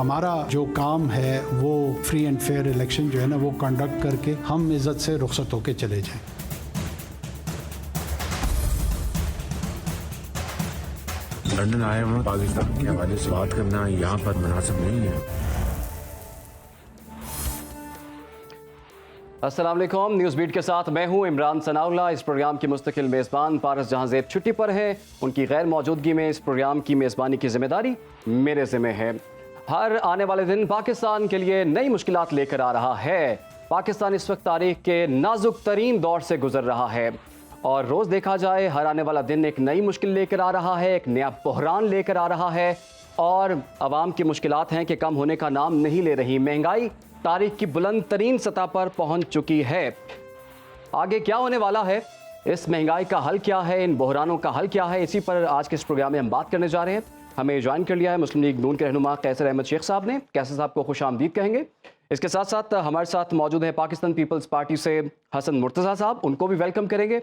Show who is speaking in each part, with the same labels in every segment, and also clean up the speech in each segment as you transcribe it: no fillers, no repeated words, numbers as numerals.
Speaker 1: ہمارا جو کام ہے وہ فری اینڈ فیئر الیکشن جو ہے نا وہ کنڈکٹ کر کے ہم عزت سے رخصت ہو کے چلے جائیں.
Speaker 2: لندن آئے ہوں پاکستان کے حوالے سے بات کرنا یہاں پر مناسب نہیں ہے.
Speaker 3: السلام علیکم. نیوز بیٹ کے ساتھ میں ہوں عمران ثناء اللہ. اس پروگرام کی مستقل میزبان پارس جہاں زیب چھٹی پر ہیں. ان کی غیر موجودگی میں اس پروگرام کی میزبانی کی ذمہ داری میرے ذمہ ہے. ہر آنے والے دن پاکستان کے لیے نئی مشکلات لے کر آ رہا ہے. پاکستان اس وقت تاریخ کے نازک ترین دور سے گزر رہا ہے اور روز دیکھا جائے ہر آنے والا دن ایک نئی مشکل لے کر آ رہا ہے, ایک نیا بحران لے کر آ رہا ہے اور عوام کی مشکلات ہیں کہ کم ہونے کا نام نہیں لے رہی. مہنگائی تاریخ کی بلند ترین سطح پر پہنچ چکی ہے. آگے کیا ہونے والا ہے, اس مہنگائی کا حل کیا ہے, ان بحرانوں کا حل کیا ہے, اسی پر آج کے اس پروگرام میں ہم بات کرنے جا رہے ہیں. ہمیں جوائن کر لیا ہے مسلم لیگ نون کے رہنما قیصر احمد شیخ صاحب نے. قیصر صاحب کو خوش آمدید کہیں گے. اس کے ساتھ ساتھ ہمارے ساتھ موجود ہیں پاکستان پیپلز پارٹی سے حسن مرتضیٰ صاحب, ان کو بھی ویلکم کریں گے.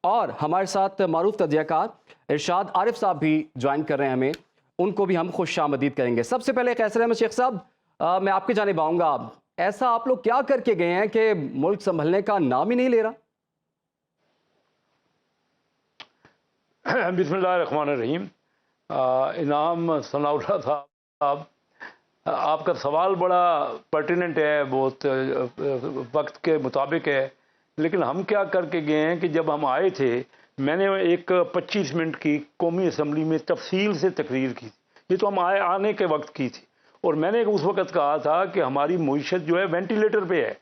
Speaker 3: اور ہمارے ساتھ معروف تجزیہ کار ارشاد عارف صاحب بھی جوائن کر رہے ہیں ہمیں, ان کو بھی ہم خوش آمدید کریں گے. سب سے پہلے قیصر احمد شیخ صاحب, میں آپ کی جانب آؤں گا. ایسا آپ لوگ کیا کر کے گئے ہیں کہ ملک سنبھلنے کا نام ہی نہیں لے رہا؟
Speaker 4: بسم اللہ الرحمن الرحیم. انعام ثناء اللہ صاحب, آپ کا سوال بڑا پرٹیننٹ ہے, بہت وقت کے مطابق ہے. لیکن ہم کیا کر کے گئے ہیں کہ جب ہم آئے تھے میں نے ایک 25 منٹ کی قومی اسمبلی میں تفصیل سے تقریر کی. یہ تو ہم آنے کے وقت کی تھی اور میں نے اس وقت کہا تھا کہ ہماری معیشت جو ہے وینٹیلیٹر پہ ہے.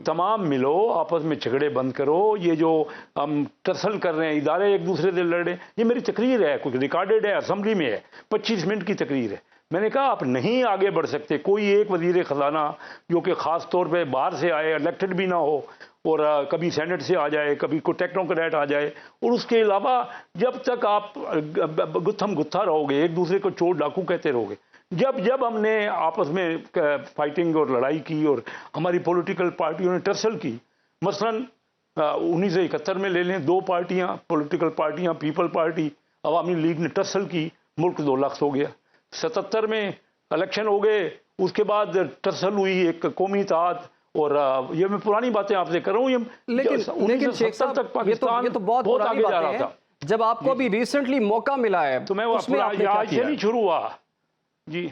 Speaker 4: تمام ملو, آپس میں جھگڑے بند کرو. یہ جو ہم ٹرسل کر رہے ہیں, ادارے ایک دوسرے سے لڑ رہے ہیں, یہ میری تقریر ہے, کچھ ریکارڈڈ ہے, اسمبلی میں ہے, 25 منٹ کی تقریر ہے. میں نے کہا آپ نہیں آگے بڑھ سکتے. کوئی ایک وزیر خزانہ جو کہ خاص طور پہ باہر سے آئے, الیکٹڈ بھی نہ ہو, اور کبھی سینٹ سے آ جائے, کبھی کوئی ٹیکنوکریٹ آ جائے, اور اس کے علاوہ جب تک آپ گتھم گتھا رہو گے, ایک دوسرے کو چور ڈاکو کہتے رہو گے. جب ہم نے آپس میں فائٹنگ اور لڑائی کی اور ہماری پولیٹیکل پارٹیوں نے ٹرسل کی, مثلا 1971 میں لے لیں, 2 پارٹیاں پولیٹیکل پارٹیاں, پیپل پارٹی, عوامی لیگ نے ٹرسل کی, ملک 2 لاکھ ہو گیا. 77 میں الیکشن ہو گئے, اس کے بعد ٹرسل ہوئی, ایک قومی اتحاد. اور یہ میں پرانی باتیں آپ سے کر رہا ہوں.
Speaker 3: لیکن شیخ صاحب یہ تو بہت آگے جا رہا تھا. جب آپ کو ابھی ریسنٹلی موقع ملا ہے
Speaker 4: تو میں آج سے نہیں شروع ہوا جی.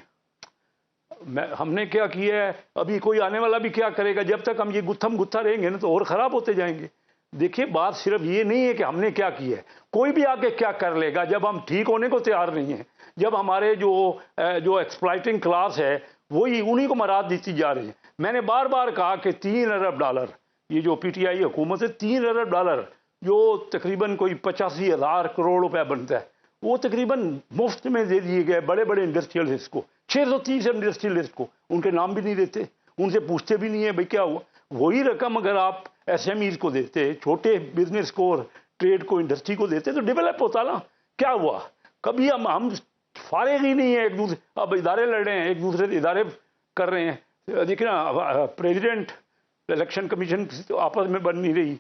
Speaker 4: ہم نے کیا کیا ہے, ابھی کوئی آنے والا بھی کیا کرے گا. جب تک ہم یہ گتھم گتھا رہیں گے نا تو اور خراب ہوتے جائیں گے. دیکھیے بات صرف یہ نہیں ہے کہ ہم نے کیا کیا ہے, کوئی بھی آگے کیا کر لے گا جب ہم ٹھیک ہونے کو تیار نہیں ہیں. جب ہمارے جو ایکسپلائٹنگ کلاس ہے وہی انہی کو مراد دیتی جا رہی ہے. میں نے بار بار کہا کہ $3 ارب, یہ جو پی ٹی آئی حکومت ہے, $3 ارب جو تقریباً کوئی 85,000 کروڑ روپے بنتا ہے, وہ تقریباً مفت میں دے دیے گئے بڑے بڑے انڈسٹریلسٹ کو. 630 انڈسٹریلسٹ کو, ان کے نام بھی نہیں دیتے, ان سے پوچھتے بھی نہیں ہے بھائی کیا ہوا. وہی رقم اگر آپ ایس ایم ایز کو دیتے, چھوٹے بزنس کو اور ٹریڈ کو, انڈسٹری کو دیتے تو ڈیولپ ہوتا نا. کیا ہوا, کبھی ہم فارغ ہی نہیں ہیں ایک دوسرے. اب ادارے لڑ رہے ہیں, ایک دوسرے سے ادارے کر رہے ہیں. دیکھیں نا, پریزیڈنٹ الیکشن کمیشن آپس میں بن نہیں رہی.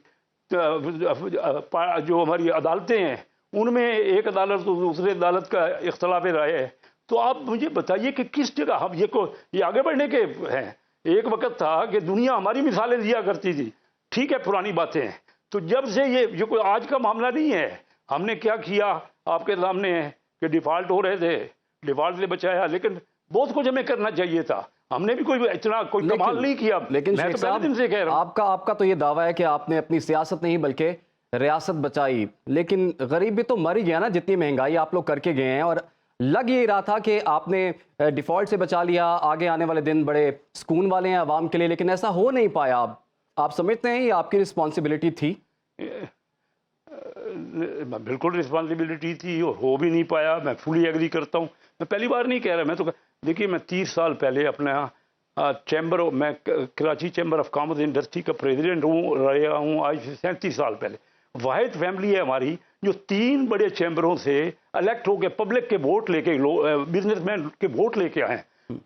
Speaker 4: جو ہماری عدالتیں ہیں ان میں ایک عدالت تو دوسرے عدالت کا اختلاف رائے ہے. تو آپ مجھے بتائیے کہ کس جگہ ہم یہ آگے بڑھنے کے ہیں. ایک وقت تھا کہ دنیا ہماری مثالیں دیا کرتی تھی. ٹھیک ہے, پرانی باتیں ہیں. تو جب سے یہ کوئی آج کا معاملہ نہیں ہے. ہم نے کیا کیا آپ کے سامنے ہے کہ ڈیفالٹ ہو رہے تھے, ڈیفالٹ سے بچایا, لیکن بہت کچھ ہمیں کرنا چاہیے تھا. ہم نے بھی کوئی کمال نہیں کیا.
Speaker 3: لیکن شیخ صاحب آپ کا تو یہ دعویٰ ہے کہ آپ نے اپنی سیاست نہیں بلکہ ریاست بچائی, لیکن غریب بھی تو مر ہی گیا نا. جتنی مہنگائی آپ لوگ کر کے گئے ہیں, اور لگ یہ رہا تھا کہ آپ نے ڈیفالٹ سے بچا لیا, آگے آنے والے دن بڑے سکون والے ہیں عوام کے لیے, لیکن ایسا ہو نہیں پایا. آپ سمجھتے ہیں یہ آپ کی رسپانسبلٹی تھی؟
Speaker 4: بالکل رسپانسبلٹی تھی اور ہو بھی نہیں پایا. میں فلی ایگری کرتا ہوں. میں پہلی بار نہیں کہہ رہا. میں تو دیکھیے میں 30 سال پہلے اپنا میں Karachi chamber of commerce industry کا پریزیڈنٹ رہا ہوں آج سے 37 سال پہلے. واحد فیملی ہے ہماری جو 3 بڑے چیمبروں سے الیکٹ ہو کے پبلک کے ووٹ لے کے, بزنس مین کے ووٹ لے کے آئے.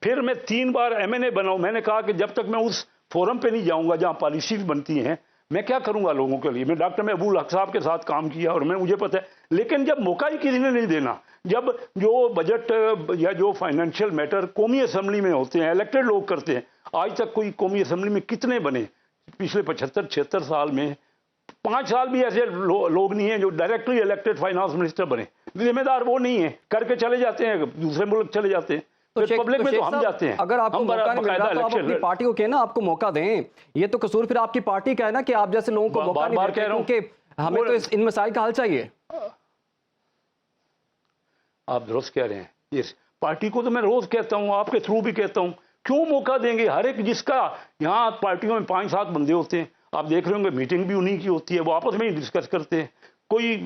Speaker 4: پھر میں 3 بار MNA بنا ہوں. میں نے کہا کہ جب تک میں اس فورم پہ نہیں جاؤں گا جہاں پالیسیز بنتی ہیں, मैं क्या करूंगा लोगों के लिए? मैं डॉक्टर महबूब हक साहब के साथ काम किया और मुझे पता है, लेकिन जब मौका ही किसी ने नहीं देना, जब जो बजट या जो फाइनेंशियल मैटर कौमी असम्बली में होते हैं, इलेक्टेड लोग करते हैं, आज तक कोई कौमी असम्बली में कितने बने पिछले 75-76 साल में? 5 साल भी ऐसे लोग नहीं हैं जो डायरेक्टली इलेक्टेड फाइनेंस मिनिस्टर बने। जिम्मेदार वो नहीं है, करके चले जाते हैं, दूसरे मुल्क चले जाते हैं, पब्लिक में तो हम जाते हैं।
Speaker 3: अगर आपको मौका नहीं मिल रहा तो आप अपनी पार्टी को कहना आपको मौका दें। ये तो कसूर फिर आपकी पार्टी का है ना कि आप जैसे लोगों को मौका नहीं देते, क्योंकि हमें तो इन मसाइल का हल चाहिए।
Speaker 4: आप दुरुस्त कह रहे हैं। इस पार्टी को तो मैं रोज कहता हूं, आपके थ्रू भी कहता हूं, क्यों मौका देंगे? हर एक जिसका यहाँ पार्टियों में 5-7 बंदे होते हैं, आप देख रहे होंगे मीटिंग भी उन्हीं की होती है, वो आपस में ही डिस्कस करते हैं। कोई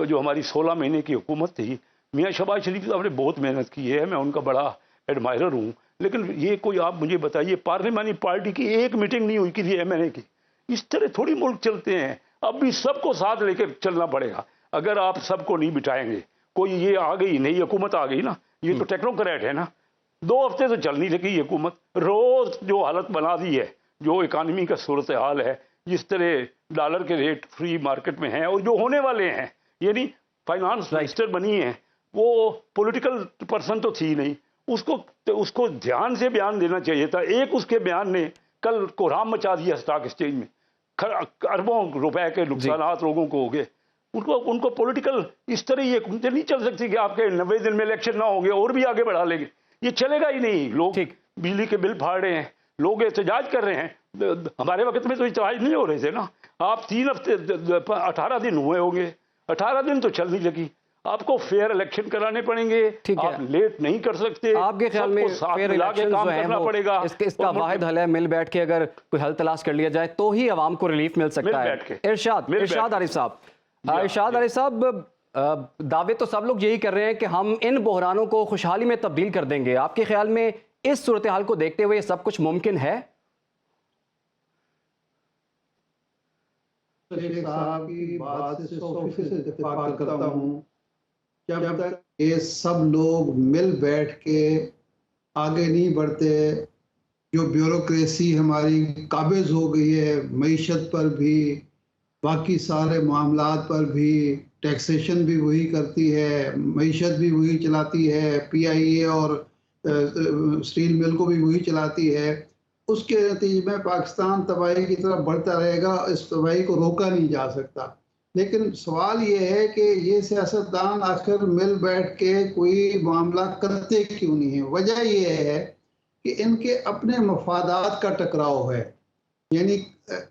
Speaker 4: जो हमारी 16 महीने की हुकूमत थी, मियाँ शहबाज शरीफ साहब ने बहुत मेहनत की है, मैं उनका बड़ा एडमायरर हूँ, लेकिन ये कोई आप मुझे बताइए पार्लियामानी पार्टी की एक मीटिंग नहीं हुई किसी MNA की। इस तरह थोड़ी मुल्क चलते हैं। अब भी सबको साथ लेकर चलना पड़ेगा। अगर आप सबको नहीं बिठाएंगे, कोई ये आ गई नई हुकूमत आ गई ना, ये तो टेक्नोक्रेट है ना, 2 हफ्ते से चल नहीं लगी ये हुकूमत। रोज जो हालत बना दी है, जो इकानमी का सूरत हाल है, जिस तरह डॉलर के रेट फ्री मार्केट में हैं और जो होने वाले हैं, यानी फाइनेंस मिनिस्टर बनी है, वो पॉलिटिकल पर्सन तो थी नहीं, उसको ध्यान से बयान देना चाहिए था। एक उसके बयान ने कल कोहराम मचा दिया स्टॉक एक्सचेंज में, अरबों रुपए के नुकसानात लोगों को हो गए। उनको पॉलिटिकल इस तरह ये नहीं चल सकती कि आपके 90 दिन में इलेक्शन ना होंगे और भी आगे बढ़ा लेंगे, ये चलेगा ही नहीं। लोग बिजली के बिल फाड़ रहे हैं, लोग एहतजाज कर रहे हैं। हमारे वक्त में तो एहतजाज नहीं हो रहे थे ना। आप 3 हफ्ते 18 दिन हुए होंगे, 18 दिन तो चल नहीं लगी। आपको फेयर इलेक्शन कराने पड़ेंगे, आप लेट नहीं कर सकते।
Speaker 3: आपके ख्याल में फेयर इलेक्शन जो है वो पड़ेगा, इसका वाहिद हल है मिल बैठ के अगर कोई हल तलाश कर लिया जाए तो ही आवाम को रिलीफ मिल सकता है। इरशाद आरिफ साहब, इरशाद आरिफ साहब, दावे तो सब लोग यही कर रहे हैं कि हम इन बहरानों को खुशहाली में तब्दील कर देंगे। आपके ख्याल में इस सूरत हाल को देखते हुए सब कुछ मुमकिन है?
Speaker 5: शेख साहब की बात से 100% इत्तेफाक करता हूँ। जब तक ये सब लोग मिल बैठ के आगे नहीं बढ़ते, जो ब्यूरोक्रेसी हमारी काबिज हो गई है मईशत पर भी, बाकी सारे मामलात पर भी, टैक्सेशन भी वही करती है, मईशत भी वही चलाती है, PIA और स्टील मिल को भी वही चलाती है, उसके नतीजे में पाकिस्तान तबाही की तरफ बढ़ता रहेगा। इस तबाही को रोका नहीं जा सकता। लेकिन सवाल ये है कि ये सियासतदान आखिर मिल बैठ के कोई मामला करते क्यों नहीं है? वजह ये है कि इनके अपने मफादात का टकराव है, यानी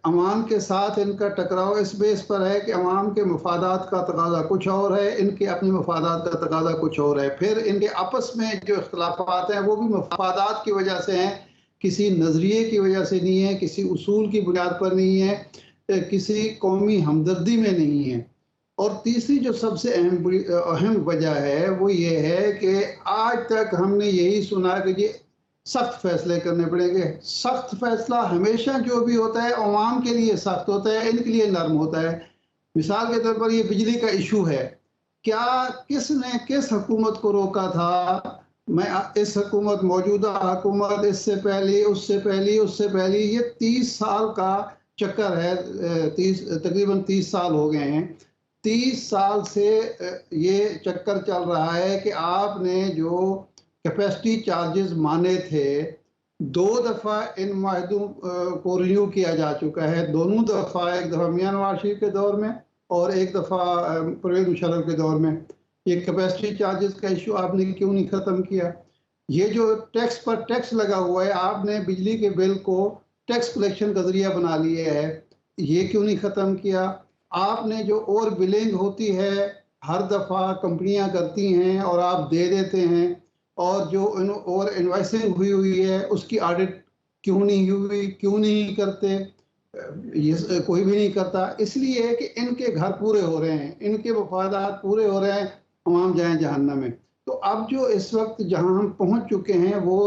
Speaker 5: अवाम के साथ इनका टकराव इस बेस पर है कि अवाम के मफादात का तकाजा कुछ और है, इनके अपने मफादात का तकाजा कुछ और है। फिर इनके आपस में जो इख्तलाफात हैं वो भी मफादात की वजह से हैं, किसी नज़रिए की वजह से नहीं है, किसी उसूल की बुनियाद पर नहीं है, किसी कौमी हमदर्दी में नहीं है। और तीसरी जो सबसे अहम वजह है वो ये है कि आज तक हमने यही सुना कि ये सख्त फैसले करने पड़ेंगे। सख्त फैसला हमेशा जो भी होता है अवाम के लिए सख्त होता है, इनके लिए नरम होता है। मिसाल के तौर पर ये बिजली का इशू है, क्या किसने किस हुकूमत को रोका था? मैं इस हुकूमत, मौजूदा हुकूमत, इससे पहले, उससे पहले, उससे पहले, ये 30 साल का चक्कर है। तकरीबन 30 साल हो गए हैं। 30 साल से ये चक्कर चल रहा है कि आपने जो कैपेसिटी चार्जेस माने थे, 2 दफ़ा इन माहदों को रिन्यू किया जा चुका है। दोनों दफ़ा, एक दफ़ा मियां नवाज शरीफ के दौर में और एक दफ़ा परवेज़ मुशर्रफ के दौर में। ये कैपेसिटी चार्जेस का इशू आपने क्यों नहीं ख़त्म किया? ये जो टैक्स पर टैक्स लगा हुआ है, आपने बिजली के बिल को टैक्स कलेक्शन का जरिया बना लिया है, ये क्यों नहीं ख़त्म किया? आपने जो ओवर बिलिंग होती है हर दफ़ा कंपनियां करती हैं और आप दे देते हैं, और जो ओवर इन्वाइसिंग हुई है उसकी ऑडिट क्यों नहीं हुई, क्यों नहीं करते? ये कोई भी नहीं करता। इसलिए कि इनके घर पूरे हो रहे हैं, इनके मफादात पूरे हो रहे हैं, तमाम जाएं जहन्नम में। तो अब जो इस वक्त जहां हम पहुंच चुके हैं वो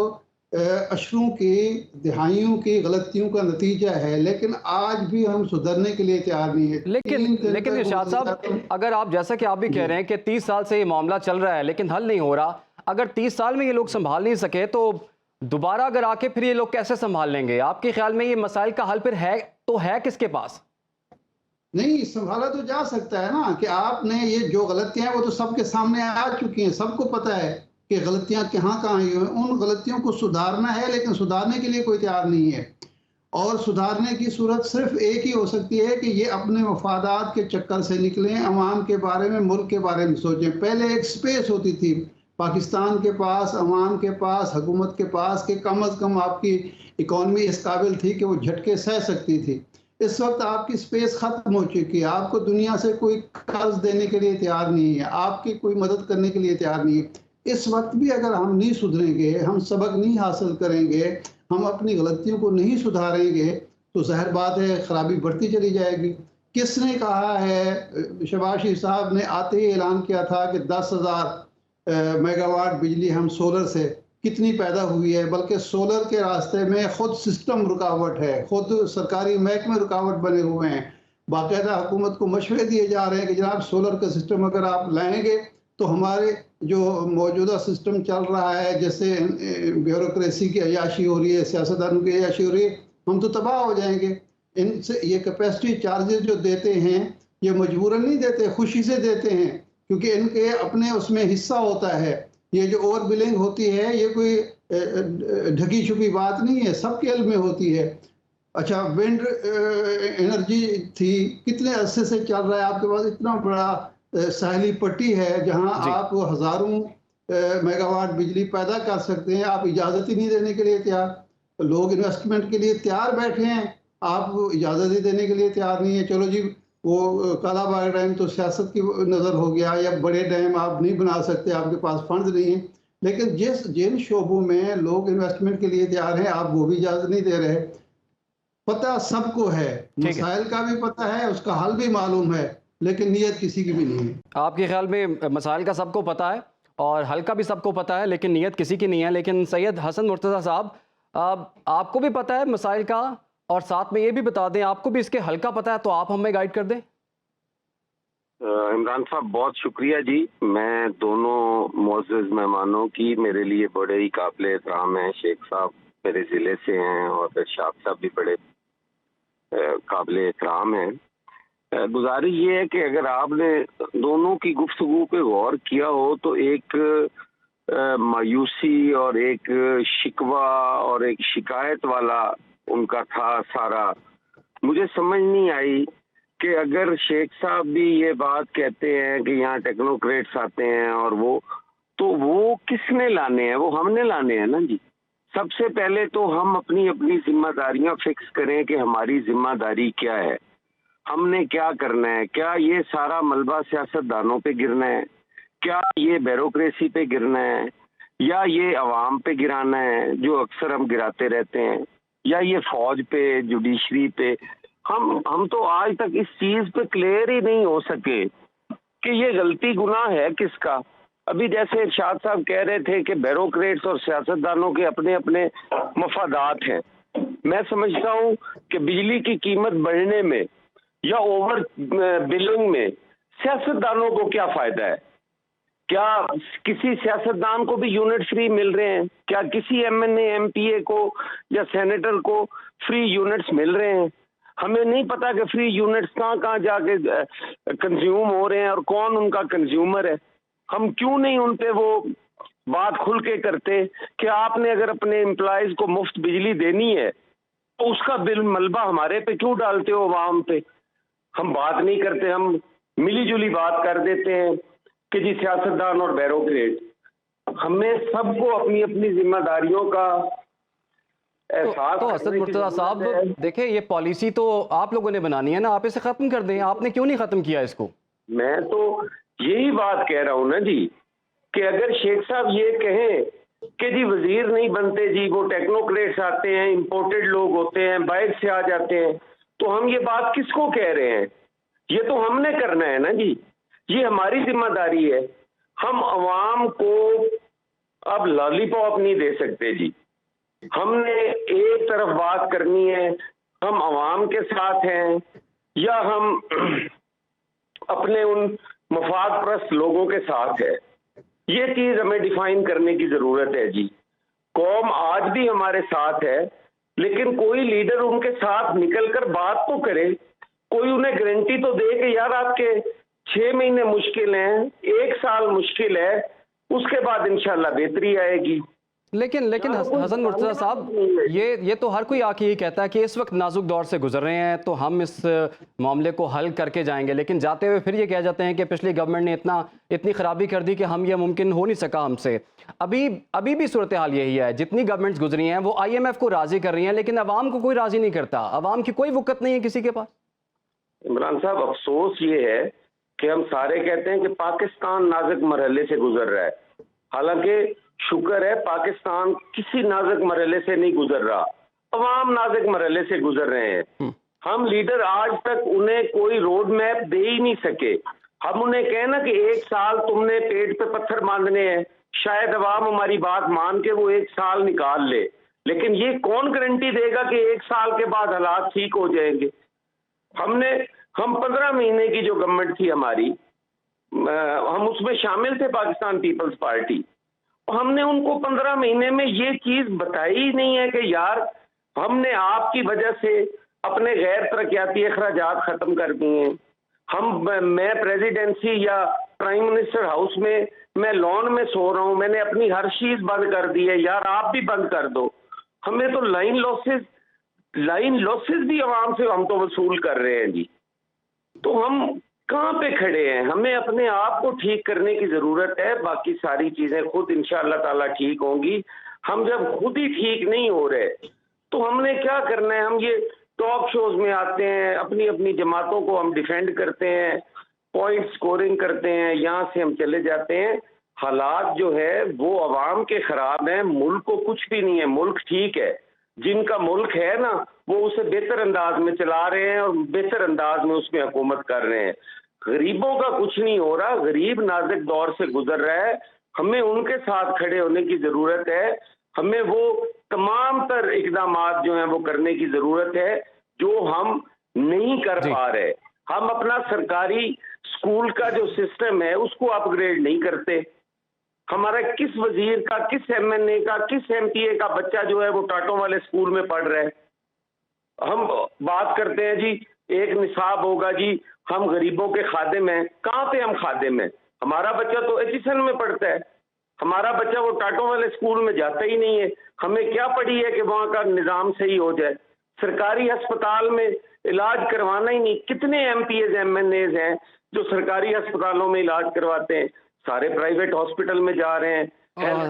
Speaker 5: अशरों की, दिहाइयों की गलतियों का नतीजा है, लेकिन आज भी हम सुधरने के लिए तैयार नहीं है।
Speaker 3: लेकिन इरशाद साहब, अगर आप, जैसा कि आप भी कह रहे हैं कि 30 साल से ये मामला चल रहा है लेकिन हल नहीं हो रहा, अगर 30 साल में ये लोग संभाल नहीं सके तो دوبارہ اگر آ کے پھر یہ لوگ کیسے سنبھال لیں گے؟ آپ کے خیال میں یہ مسائل کا حل پھر ہے کس کے پاس؟
Speaker 5: نہیں، سنبھالا تو جا سکتا ہے نا، کہ آپ نے یہ جو غلطیاں ہیں وہ تو سب کے سامنے آ چکی ہیں، سب کو پتہ ہے کہ غلطیاں کہاں کہاں ہوئی ہیں، ان غلطیوں کو سدھارنا ہے، لیکن سدھارنے کے لیے کوئی تیار نہیں ہے۔ اور سدھارنے کی صورت صرف ایک ہی ہو سکتی ہے کہ یہ اپنے مفادات کے چکر سے نکلیں، عوام کے بارے میں، ملک کے بارے میں سوچیں۔ پہلے ایک سپیس ہوتی تھی پاکستان کے پاس، عوام کے پاس، حکومت کے پاس، کہ کم از کم آپ کی اکانومی اس قابل تھی کہ وہ جھٹکے سہ سکتی تھی۔ اس وقت آپ کی سپیس ختم ہو چکی ہے، آپ کو دنیا سے کوئی قرض دینے کے لیے تیار نہیں ہے، آپ کی کوئی مدد کرنے کے لیے تیار نہیں ہے۔ اس وقت بھی اگر ہم نہیں سدھریں گے، ہم سبق نہیں حاصل کریں گے، ہم اپنی غلطیوں کو نہیں سدھاریں گے، تو ظاہر بات ہے خرابی بڑھتی چلی جائے گی۔ کس نے کہا ہے؟ شہباز شریف صاحب نے آتے ہی اعلان کیا تھا کہ 10,000 میگا واٹ بجلی ہم سولر سے کتنی پیدا ہوئی ہے، بلکہ سولر کے راستے میں خود سسٹم رکاوٹ ہے، خود سرکاری محکمے رکاوٹ بنے ہوئے ہیں۔ باقاعدہ حکومت کو مشورے دیے جا رہے ہیں کہ جناب سولر کا سسٹم اگر آپ لائیں گے تو ہمارے جو موجودہ سسٹم چل رہا ہے، جیسے بیوروکریسی کی عیاشی ہو رہی ہے، سیاستدانوں کی عیاشی ہو رہی ہے، ہم تو تباہ ہو جائیں گے۔ ان سے یہ کیپیسٹی چارجز جو دیتے ہیں یہ مجبوراً نہیں دیتے، خوشی سے دیتے ہیں، کیونکہ ان کے اپنے اس میں حصہ ہوتا ہے۔ یہ جو اوور بلنگ ہوتی ہے یہ کوئی ڈھکی چھپی بات نہیں ہے، سب کے علم میں ہوتی ہے۔ اچھا، ونڈ انرجی تھی، کتنے عرصے سے چل رہا ہے، آپ کے پاس اتنا بڑا ساحلی پٹی ہے جہاں آپ ہزاروں میگا واٹ بجلی پیدا کر سکتے ہیں، آپ اجازت ہی نہیں دینے کے لیے تیار۔ لوگ انویسٹمنٹ کے لیے تیار بیٹھے ہیں، آپ اجازت ہی دینے کے لیے تیار نہیں ہے۔ چلو جی، وہ کالا باغ ڈیم تو سیاست کی نظر ہو گیا، یا بڑے ڈیم آپ نہیں بنا سکتے، آپ کے پاس فنڈز نہیں ہیں، لیکن جن شعبوں میں لوگ انویسٹمنٹ کے لیے تیار ہیں آپ وہ بھی اجازت نہیں دے رہے۔ پتہ سب کو ہے، مسائل کا بھی پتہ ہے، اس کا حل بھی معلوم ہے، لیکن نیت کسی کی بھی نہیں ہے۔
Speaker 3: آپ کے خیال میں مسائل کا سب کو پتہ ہے اور حل کا بھی سب کو پتہ ہے، لیکن نیت کسی کی نہیں ہے۔ لیکن سید حسن مرتضیٰ صاحب، آپ کو بھی پتہ ہے مسائل کا، اور ساتھ میں یہ بھی بتا دیں آپ کو بھی اس کے حل کا پتہ ہے، تو آپ ہمیں گائیڈ کر دیں۔
Speaker 6: عمران صاحب بہت شکریہ جی، میں دونوں معزز مہمانوں کی، میرے لیے بڑے ہی قابل احترام ہیں۔ شیخ صاحب میرے ضلع سے ہیں اور ارشاد صاحب بھی بڑے قابل احترام ہیں۔ گزارش یہ ہے کہ اگر آپ نے دونوں کی گفتگو پہ غور کیا ہو تو ایک مایوسی اور ایک شکوہ اور ایک شکایت والا ان کا تھا سارا۔ مجھے سمجھ نہیں آئی کہ اگر شیخ صاحب بھی یہ بات کہتے ہیں کہ یہاں ٹیکنوکریٹس آتے ہیں اور وہ کس نے لانے ہیں؟ وہ ہم نے لانے ہیں نا جی۔ سب سے پہلے تو ہم اپنی ذمہ داریاں فکس کریں کہ ہماری ذمہ داری کیا ہے، ہم نے کیا کرنا ہے۔ کیا یہ سارا ملبہ سیاست دانوں پہ گرنا ہے؟ کیا یہ بیوروکریسی پہ گرنا ہے؟ یا یہ عوام پہ گرانا ہے جو اکثر ہم گراتے رہتے ہیں؟ یا یہ فوج پہ، جوڈیشری پہ؟ ہم تو آج تک اس چیز پہ کلیئر ہی نہیں ہو سکے کہ یہ غلطی گناہ ہے کس کا۔ ابھی جیسے ارشاد صاحب کہہ رہے تھے کہ بیوروکریٹس اور سیاستدانوں کے اپنے اپنے مفادات ہیں، میں سمجھتا ہوں کہ بجلی کی قیمت بڑھنے میں یا اوور بلنگ میں سیاستدانوں کو کیا فائدہ ہے؟ کیا کسی سیاستدان کو بھی یونٹ فری مل رہے ہیں؟ کیا کسی ایم این اے، ایم پی اے کو یا سینیٹر کو فری یونٹس مل رہے ہیں؟ ہمیں نہیں پتا کہ فری یونٹس کہاں جا کے کنزیوم ہو رہے ہیں اور کون ان کا کنزیومر ہے۔ ہم کیوں نہیں ان پہ وہ بات کھل کے کرتے کہ آپ نے اگر اپنے امپلائیز کو مفت بجلی دینی ہے تو اس کا بل ملبہ ہمارے پہ کیوں ڈالتے ہو عوام پہ؟ ہم بات نہیں کرتے، ہم ملی جلی بات کر دیتے ہیں کہ جی سیاستدان اور بیوروکریٹ۔ ہمیں سب کو اپنی اپنی ذمہ داریوں کا احساس
Speaker 3: تو حسن مرتضیٰ صاحب دیکھیں، یہ پالیسی تو آپ لوگوں نے بنانی ہے نا، آپ اسے ختم کر دیں۔ آپ نے کیوں نہیں ختم کیا اس کو؟
Speaker 6: میں تو یہی بات کہہ رہا ہوں نا جی، کہ اگر شیخ صاحب یہ کہیں کہ جی وزیر نہیں بنتے جی، وہ ٹیکنوکریٹس آتے ہیں، امپورٹڈ لوگ ہوتے ہیں، باہر سے آ جاتے ہیں، تو ہم یہ بات کس کو کہہ رہے ہیں؟ یہ تو ہم نے کرنا ہے نا جی، یہ ہماری ذمہ داری ہے۔ ہم عوام کو اب لالی پاپ نہیں دے سکتے جی، ہم نے ایک طرف بات کرنی ہے، ہم عوام کے ساتھ ہیں یا ہم اپنے ان مفاد پرست لوگوں کے ساتھ ہے، یہ چیز ہمیں ڈیفائن کرنے کی ضرورت ہے جی۔ कौम आज भी हमारे साथ है, लेकिन कोई लीडर उनके साथ निकल कर बात तो करे, कोई उन्हें गारंटी तो दे कि यार आपके 6 महीने मुश्किल हैं, 1 साल मुश्किल है, उसके बाद इंशाल्लाह बेहतरी आएगी।
Speaker 3: लेकिन हसन मुर्तज़ा साहब, ये तो हर कोई आके यही कहता है कि इस वक्त नाजुक दौर से गुजर रहे हैं तो हम इस मामले को हल करके जाएंगे, लेकिन जाते हुए फिर ये कह जाते हैं कि पिछली गवर्नमेंट ने इतनी ख़राबी कर दी कि हम ये मुमकिन हो नहीं सका हमसे। अभी भी सूरत हाल यही है, जितनी गवर्नमेंट्स गुजरी हैं वो IMF को राज़ी कर रही हैं, लेकिन अवाम को कोई राज़ी नहीं करता, अवाम की कोई वक़्त नहीं है किसी के पास।
Speaker 6: इमरान साहब, अफसोस ये है कि हम सारे कहते हैं कि पाकिस्तान नाजुक मरहले से गुजर रहा है, हालांकि शुक्र है पाकिस्तान किसी नाजुक मरहले से नहीं गुजर रहा, अवाम नाजुक मरहले से गुजर रहे हैं। हम लीडर आज तक उन्हें कोई रोड मैप दे ही नहीं सके। हम उन्हें कहें ना कि 1 साल तुमने पेट पे पत्थर बांधने हैं, शायद अवाम हमारी बात मान के वो 1 साल निकाल ले, लेकिन ये कौन गारंटी देगा कि 1 साल के बाद हालात ठीक हो जाएंगे। हम 15 महीने की जो गवर्नमेंट थी हमारी, हम उसमें शामिल थे, पाकिस्तान पीपल्स पार्टी, हमने उनको 15 महीने में ये चीज बताई ही नहीं है कि यार हमने आपकी वजह से अपने गैर तरक्याती अखराजात खत्म कर दिए हैं। मैं प्रेसिडेंसी या प्राइम मिनिस्टर हाउस में मैं लॉन में सो रहा हूं, मैंने अपनी हर चीज बंद कर दी है, यार आप भी बंद कर दो। हमें तो लाइन लॉसेस भी आवाम से हम तो वसूल कर रहे हैं जी। तो हम कहाँ पे खड़े हैं? हमें अपने आप को ठीक करने की जरूरत है, बाकी सारी चीजें खुद इंशाअल्लाह ताला ठीक होंगी। हम जब खुद ही ठीक नहीं हो रहे तो हमने क्या करना है? हम ये टॉक शोज में आते हैं, अपनी अपनी जमातों को हम डिफेंड करते हैं, पॉइंट स्कोरिंग करते हैं, यहाँ से हम चले जाते हैं। हालात जो है वो अवाम के खराब हैं, मुल्क को कुछ भी नहीं है, मुल्क ठीक है। जिनका मुल्क है ना वो उसे बेहतर अंदाज में चला रहे हैं और बेहतर अंदाज में उसमें हुकूमत कर रहे हैं। गरीबों का कुछ नहीं हो रहा, गरीब नाजुक दौर से गुजर रहा है, हमें उनके साथ खड़े होने की जरूरत है। हमें वो तमाम तर इकदामात जो हैं वो करने की जरूरत है जो हम नहीं कर पा रहे। हम अपना सरकारी स्कूल का जो सिस्टम है उसको अपग्रेड नहीं करते। हमारा किस वजीर का, किस MNA का, किस MPA का बच्चा जो है वो टाटों वाले स्कूल में पढ़ रहा है। हम बात करते हैं जी एक निसाब होगा जी, हम गरीबों के खादिम हैं। कहाँ पे हम खादिम हैं? हमारा बच्चा तो एचिसन में पढ़ता है, हमारा बच्चा वो टाटों वाले स्कूल में जाता ही नहीं है। हमें क्या पड़ी है कि वहाँ का निज़ाम सही हो जाए? सरकारी अस्पताल में इलाज करवाना ही नहीं। कितने MPAs MNAs हैं जो सरकारी अस्पतालों में इलाज करवाते हैं? सारे प्राइवेट हॉस्पिटल में जा रहे हैं।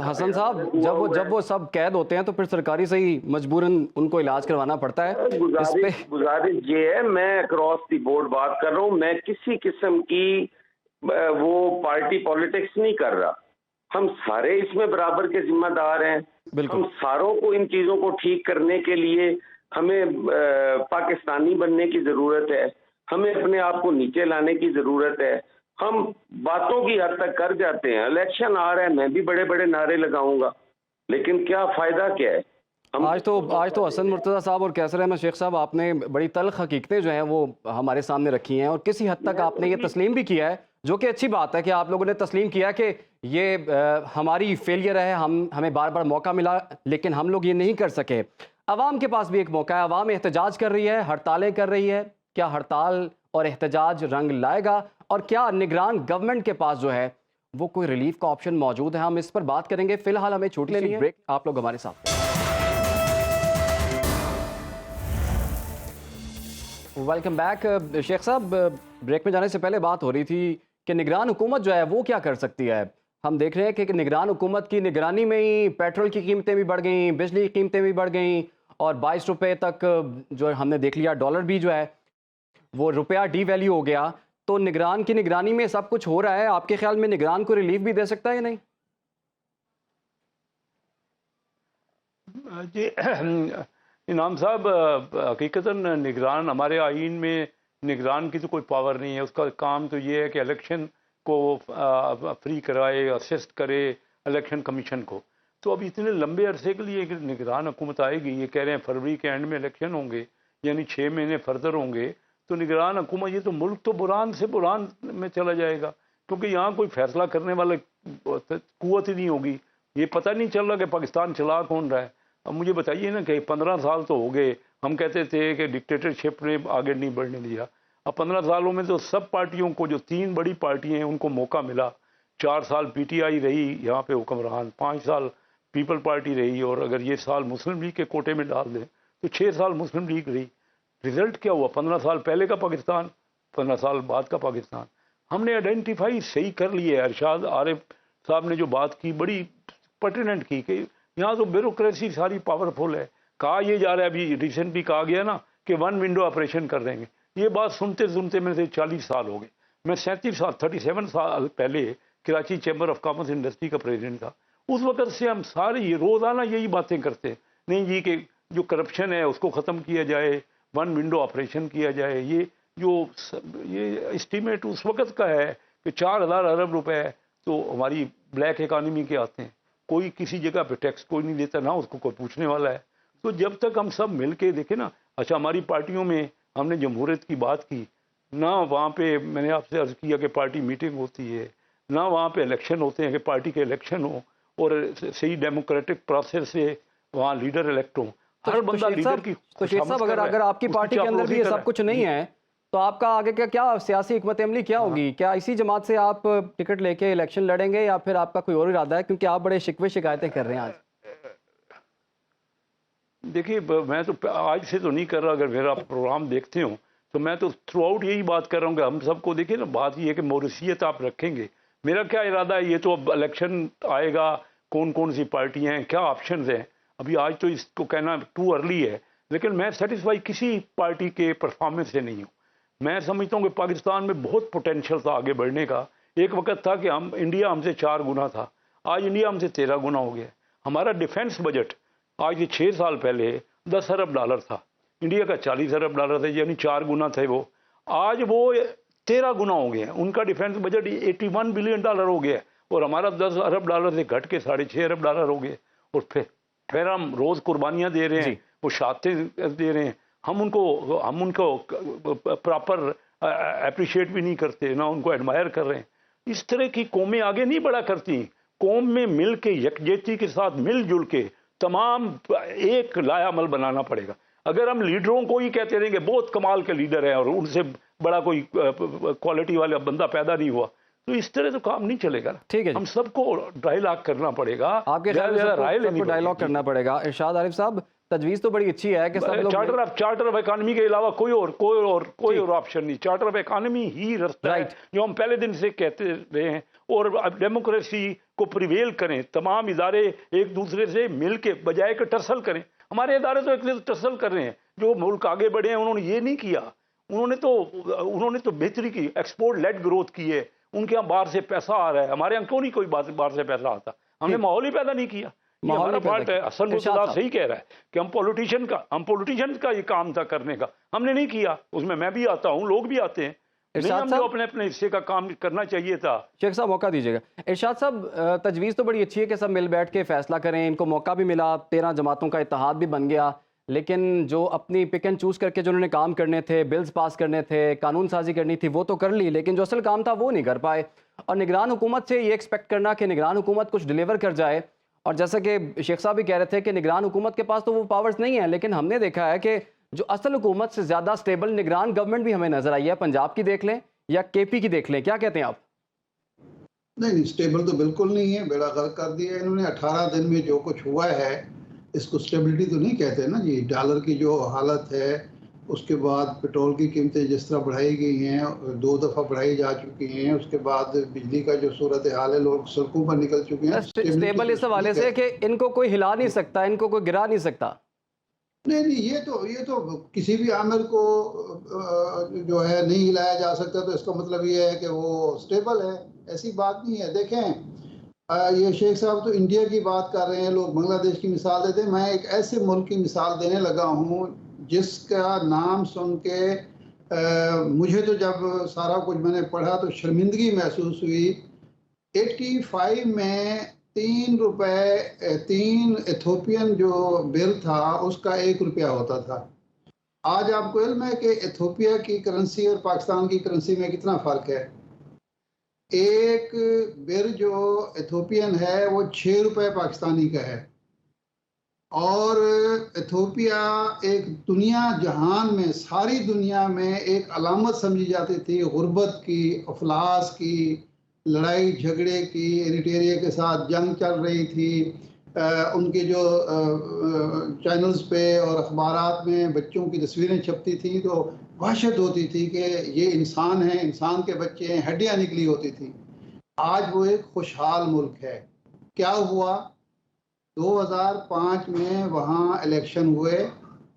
Speaker 3: हसन साहब, जब वो सब कैद होते हैं तो फिर सरकारी से ही मजबूरन उनको इलाज करवाना पड़ता है।
Speaker 6: गुजारिश ये है, मैं अक्रॉस दी बोर्ड बात कर रहा हूँ, मैं किसी किस्म की वो पार्टी पॉलिटिक्स नहीं कर रहा। हम सारे इसमें बराबर के जिम्मेदार हैं। हम सारों को इन चीजों को ठीक करने के लिए हमें पाकिस्तानी बनने की जरूरत है, हमें अपने आप को नीचे लाने की जरूरत है। हम बातों की हद तक कर जाते हैं। इलेक्शन आ रहा है, मैं भी बड़े बड़े नारे लगाऊंगा, लेकिन क्या फायदा क्या है?
Speaker 3: आज तो हसन मुर्तज़ा साहब और कैसर अहमद शेख साहब, आपने बड़ी तल्ख हकीकतें जो हैं वो हमारे सामने रखी हैं, और किसी हद तक आपने ये तस्लीम भी किया है, जो कि अच्छी बात है कि आप लोगों ने तस्लीम किया कि ये हमारी फेलियर है, हमें बार बार मौका मिला लेकिन हम लोग ये नहीं कर सके। अवाम के पास भी एक मौका है, अवाम एहतजाज कर रही है, हड़तालें कर रही है। क्या हड़ताल और एहतजाज रंग लाएगा, और क्या निगरान गवर्नमेंट के पास जो है वो कोई रिलीफ का ऑप्शन मौजूद है? हम इस पर बात करेंगे। फिलहाल हमें छूट लेनी है, ब्रेक। आप लोग हमारे साथ। Welcome back. शेख साहब, ब्रेक में जाने से पहले बात हो रही थी कि निगरान हुकूमत जो है वो क्या कर सकती है। हम देख रहे हैं कि निगरान हुकूमत की निगरानी में ही पेट्रोल की कीमतें भी बढ़ गई, बिजली की कीमतें भी बढ़ गई, और 22 रुपये तक जो हमने देख लिया, डॉलर भी जो है वो रुपया डी वैल्यू हो गया। तो निगरान की निगरानी में सब कुछ हो रहा है, आपके ख्याल में निगरान को रिलीफ भी दे सकता है या नहीं?
Speaker 4: जी इनाम साहब, हकीकतन निगरान, हमारे आईन में निगरान की तो कोई पावर नहीं है। उसका काम तो ये है कि इलेक्शन को फ्री कराए, असिस्ट करे इलेक्शन कमीशन को। तो अब इतने लंबे अरसे के लिए निगरान हुकूमत आएगी, ये कह रहे हैं फरवरी के एंड में इलेक्शन होंगे, यानी 6 महीने फर्दर होंगे। तो निगरान हुकूमत, ये तो मुल्क तो बुरान से बुरान में चला जाएगा, क्योंकि यहाँ कोई फैसला करने वाला कुव्वत ही नहीं होगी, ये पता नहीं चल रहा कि पाकिस्तान चला कौन रहा है। अब मुझे बताइए ना कि 15 साल तो हो गए, हम कहते थे कि डिक्टेटरशिप ने आगे नहीं बढ़ने दिया। अब 15 सालों में तो सब पार्टियों को, जो 3 बड़ी पार्टियां हैं, उनको मौका मिला। 4 साल पीटीआई रही यहाँ पे हुक्मरान, 5 साल पीपल पार्टी रही, और अगर ये साल मुस्लिम लीग के कोटे में डाल दें तो 6 साल मुस्लिम लीग रही। रिजल्ट क्या हुआ? 15 साल पहले का पाकिस्तान, 15 साल बाद का पाकिस्तान। हमने आइडेंटिफाई सही कर लिए। अरशाद आरिफ साहब ने जो बात की बड़ी पर्टिनेंट की कि यहाँ तो ब्यूरोक्रेसी सारी पावरफुल है। कहा यह जा रहा है, अभी रिसेंटली कहा गया ना कि 1 विंडो ऑपरेशन कर देंगे। ये बात सुनते सुनते मेरे से 40 साल हो गए। मैं 37 साल पहले Karachi chamber of commerce industry का प्रेसिडेंट था। उस वक्त से हम सारे ये रोज़ाना यही बातें करते हैं, नहीं जी कि जो करप्शन है उसको ख़त्म किया जाए, 1 विंडो ऑपरेशन किया जाए। ये एस्टीमेट उस वक्त का है कि 4000 अरब रुपए तो हमारी ब्लैक इकानमी के आते हैं। कोई किसी जगह पे टैक्स कोई नहीं देता, ना उसको कोई पूछने वाला है। तो जब तक हम सब मिल के देखें ना, अच्छा हमारी पार्टियों में हमने जमहूरियत की बात की ना, वहाँ पे मैंने आपसे अर्ज़ किया कि पार्टी मीटिंग होती है ना, वहाँ पे इलेक्शन होते हैं कि पार्टी के इलेक्शन हो और सही डेमोक्रेटिक प्रोसेस से वहाँ लीडर इलेक्ट हो। हर बंदा लीडर की।
Speaker 3: तो शेख साहब, अगर आपकी पार्टी के अंदर भी ये सब कुछ नहीं है तो आपका आगे का क्या सियासी हिकमत अमली क्या होगी? क्या इसी जमात से आप टिकट लेके इलेक्शन लड़ेंगे या फिर आपका कोई और इरादा है? क्योंकि आप बड़े शिकवे शिकायतें कर रहे हैं आज।
Speaker 4: देखिए, मैं तो आज से तो नहीं कर रहा। अगर मेरा प्रोग्राम देखते हो तो मैं तो थ्रू आउट यही बात कर रहा हूँ कि हम सबको देखिए ना, बात ये है कि मौरूसियत आप रखेंगे। मेरा क्या इरादा है, ये तो अब इलेक्शन आएगा, कौन कौन सी पार्टियाँ हैं, क्या ऑप्शंस हैं, अभी आज तो इसको कहना टू अर्ली है। लेकिन मैं सेटिस्फाई किसी पार्टी के परफॉर्मेंस से नहीं हूँ। मैं समझता हूँ कि पाकिस्तान में बहुत पोटेंशियल था आगे बढ़ने का। एक वक्त था कि इंडिया हमसे 4 गुना था, आज इंडिया हमसे 13 गुना हो गया। हमारा डिफेंस बजट आज से 6 साल पहले 10 अरब डॉलर था, इंडिया का 40 अरब डॉलर था, यानी 4 गुना थे वो। आज वो 13 गुना हो गए हैं। उनका डिफेंस बजट 81 बिलियन डॉलर हो गया और हमारा 10 अरब डॉलर से घट के 6.5 अरब डॉलर हो गए। और फिर हम रोज़ कुर्बानियाँ दे रहे हैं, वो शहादतें दे रहे हैं। हम उनको प्रॉपर अप्रिशिएट भी नहीं करते, ना उनको एडमायर कर रहे हैं। इस तरह की कौमें आगे नहीं बढ़ा करती। कौम में मिल के, यकजहती के साथ मिलजुल के तमाम एक लायामल बनाना पड़ेगा। अगर हम लीडरों को ही कहते रहेंगे बहुत कमाल के लीडर हैं और उनसे बड़ा कोई क्वालिटी वाला बंदा पैदा नहीं हुआ, तो इस तरह तो काम नहीं चलेगा।
Speaker 3: ठीक है,
Speaker 4: हम सबको डायलॉग करना पड़ेगा,
Speaker 3: आपके डायलॉग करना पड़ेगा। इरशाद आरिफ साहब, तजवीज़ तो बड़ी अच्छी है कि सब लोग
Speaker 4: चार्टर ऑफ इकोनॉमी के अलावा कोई और ऑप्शन नहीं। चार्टर ऑफ इकोनॉमी ही रास्ता है जो हम पहले दिन से कहते रहे हैं। और अब डेमोक्रेसी को प्रिवेल करें, तमाम इदारे एक दूसरे से मिल के बजाय के टसल करें। हमारे इदारे तो एक दूसरे से टसल कर रहे हैं। जो मुल्क आगे बढ़े हैं उन्होंने ये नहीं किया। उन्होंने तो बेहतरी की, एक्सपोर्ट लेड ग्रोथ की है। उनके यहाँ बाहर से पैसा आ रहा है, हमारे यहाँ क्यों नहीं कोई बाहर से पैसा आता? हमने माहौल ही पैदा नहीं किया। ये हमारा फॉल्ट है। असल मुर्तज़ा सही कह रहा है कि हम पॉलिटिशियन का ये काम था करने का, हमने नहीं किया। उसमें मैं भी आता हूँ, लोग भी आते हैं। नहीं, हम जो अपने अपने हिस्से का काम करना चाहिए था।
Speaker 3: शेख साहब मौका दीजिएगा। इरशाद साहब, तजवीज़ तो बड़ी अच्छी है कि सब मिल बैठ के फैसला करें। इनको मौका भी मिला, 13 जमातों का इत्तेहाद भी बन गया, लेकिन जो अपनी पिक एंड चूज़ करके जो उन्होंने काम करने थे, बिल्स पास करने थे, कानून साजी करनी थी, वो तो कर ली, लेकिन जो असल काम था वो नहीं कर पाए। और निगरान हुकूमत से ये एक्सपेक्ट करना कि निगरान हुकूमत कुछ डिलीवर कर जाए, और जैसा कि शेख साहब भी कह रहे थे कि निगरान हुकूमत के पास तो वो पावर्स नहीं है, लेकिन हमने देखा है कि जो असल हुकूमत से ज़्यादा स्टेबल निगरान गवर्नमेंट भी हमें नज़र आई है। पंजाब की देख लें या केपी की देख लें, क्या कहते हैं आप?
Speaker 5: नहीं, स्टेबल तो बिल्कुल नहीं है, बेड़ा गर्क कर दिया इन्होंने। 18 दिन में जो कुछ हुआ है इसको स्टेबिलिटी तो नहीं कहते ना जी। डॉलर की जो हालत है, उसके बाद पेट्रोल की कीमतें जिस तरह बढ़ाई गई हैं, 2 दफ़ा बढ़ाई जा चुकी हैं, उसके बाद बिजली का जो सूरत हाल है, लोग सड़कों पर निकल चुके हैं।
Speaker 3: स्टेबल इस हवाले से कि इनको कोई हिला नहीं सकता, इनको कोई गिरा नहीं सकता।
Speaker 5: नहीं, ये तो किसी भी आमिर को जो है नहीं हिलाया जा सकता, तो इसका मतलब ये है कि वो स्टेबल है। ऐसी बात नहीं है। देखें, ये शेख साहब तो इंडिया की बात कर रहे हैं, लोग बांग्लादेश की मिसाल देते हैं। मैं एक ऐसे मुल्क की मिसाल देने लगा हूँ जिसका नाम सुन के मुझे तो जब सारा कुछ मैंने पढ़ा तो शर्मिंदगी महसूस हुई। 85 में 3 रुपए 3 इथोपियन जो बिल था उसका 1 रुपया होता था। आज आपको इल्म है कि इथोपिया की करेंसी और पाकिस्तान की करेंसी में कितना फ़र्क है? एक बिर जो इथोपियन है वो 6 रुपए पाकिस्तानी का है, और इथोपिया एक दुनिया जहान में, सारी दुनिया में एक अलामत समझी जाती थी गुर्बत की, अफलास की, लड़ाई झगड़े की। एरिट्रिया के साथ जंग चल रही थी। उनके जो चैनल्स पे और अखबारात में बच्चों की तस्वीरें छपती थी तो वहशत होती थी कि ये इंसान है, इंसान के बच्चे हैं, हड्डियां निकली होती थी। आज वो एक खुशहाल मुल्क है। क्या हुआ? 2005 में वहाँ इलेक्शन हुए।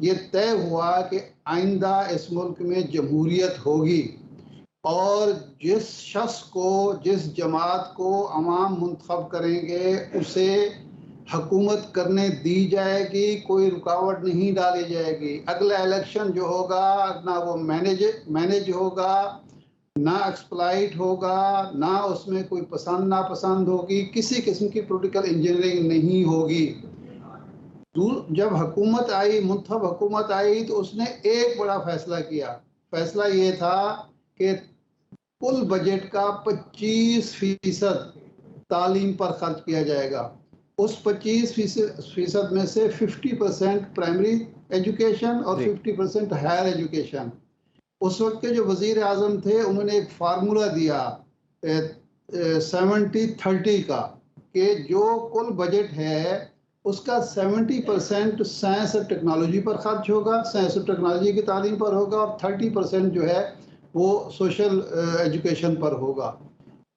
Speaker 5: ये तय हुआ कि आइंदा इस मुल्क में जमहूरियत होगी, और जिस शख्स को, जिस जमात को अवाम मुंतखब करेंगे उसे हुकूमत करने दी जाएगी, कोई रुकावट नहीं डाली जाएगी। अगला इलेक्शन जो होगा ना वो मैनेज होगा, ना एक्सप्लाइट होगा, ना उसमें कोई पसंद नापसंद होगी, किसी किस्म की पॉलिटिकल इंजीनियरिंग नहीं होगी। जब हुकूमत आई, मुंतखब हुकूमत आई, तो उसने एक बड़ा फैसला किया। फैसला ये था कि कुल बजट का 25% तालीम पर खर्च किया जाएगा। उस 25% में से 50% प्राइमरी एजुकेशन और 50% हायर एजुकेशन। उस वक्त के जो वजीर आजम थे उन्होंने एक फार्मूला दिया 70-30 का, कि जो कुल बजट है उसका 70% साइंस और टेक्नोलॉजी पर खर्च होगा, साइंस और टेक्नोलॉजी की तालीम पर होगा, और 30% जो है वो सोशल एजुकेशन पर होगा।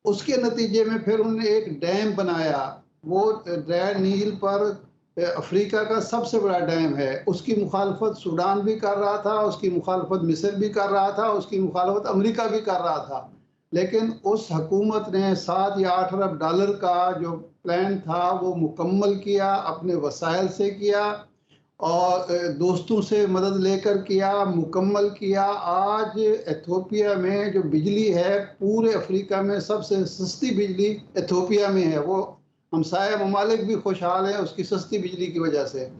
Speaker 5: उसके नतीजे में फिर उन्होंने एक डैम बनाया। वो डैम नील पर अफ्रीका का सबसे बड़ा डैम है। उसकी मुखालफत सूडान भी कर रहा था, उसकी मुखालफत मिस्र भी कर रहा था, उसकी मुखालफत अमेरिका भी कर रहा था। लेकिन उस हुकूमत ने 7 या 8 अरब डॉलर का जो प्लान था वो मुकम्मल किया, अपने वसाइल से किया और दोस्तों से मदद लेकर किया, मुकम्मल किया। आज इथोपिया में जो बिजली है, पूरे अफ्रीका में सबसे सस्ती बिजली इथोपिया में है। वो हमसाया ममालिक भी खुशहाल हैं उसकी सस्ती बिजली की वजह से।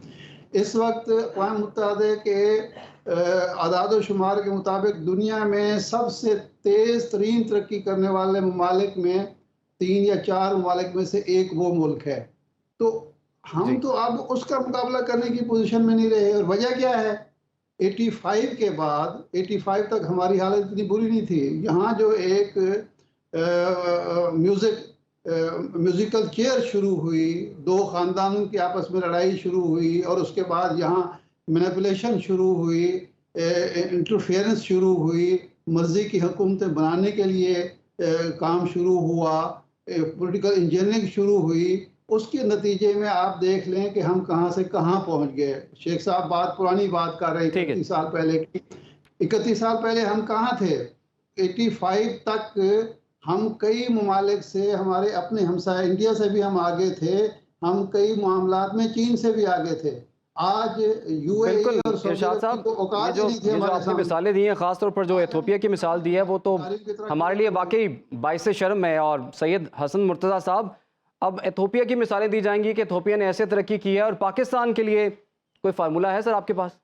Speaker 5: इस वक्त अक़वाम मुत्तहिदा के आदाद शुमार के मुताबिक दुनिया में सबसे तेज़ तरीन तरक्की करने वाले ममालिक में 3 या 4 ममालिक में से एक वो मुल्क है। तो हम तो अब उसका मुकाबला करने की पोजीशन में नहीं रहे। और वजह क्या है? 85 के बाद, 85 तक हमारी हालत इतनी बुरी नहीं थी। यहाँ जो एक म्यूजिकल चेयर शुरू हुई, 2 ख़ानदानों की आपस में लड़ाई शुरू हुई, और उसके बाद यहाँ मैनिपुलेशन शुरू हुई, इंटरफेरेंस शुरू हुई, मर्जी की हुकूमतें बनाने के लिए काम शुरू हुआ, पॉलिटिकल इंजीनियरिंग शुरू हुई। उसके नतीजे में आप देख लें कि हम कहाँ से कहाँ पहुँच गए। शेख साहब पुरानी बात कर रहे थे 31 साल पहले की। 31 साल पहले हम कहाँ थे? 85 तक हम कई ममालिक से, हमारे अपने हमसाया इंडिया से भी हम आगे थे। हम कई मामलात में चीन से भी आगे थे। आज यूएई और
Speaker 3: इरशाद साहब, जो आपने मिसालें दी हैं, खासतौर पर जो इथोपिया की मिसाल दी है, वो तो हमारे लिए वाकई बाइस शर्म है। और सैयद हसन मुर्तज़ा साहब, अब इथोपिया की मिसालें दी जाएंगी कि इथोपिया ने ऐसे तरक्की की है, और पाकिस्तान के लिए कोई फार्मूला है सर आपके पास?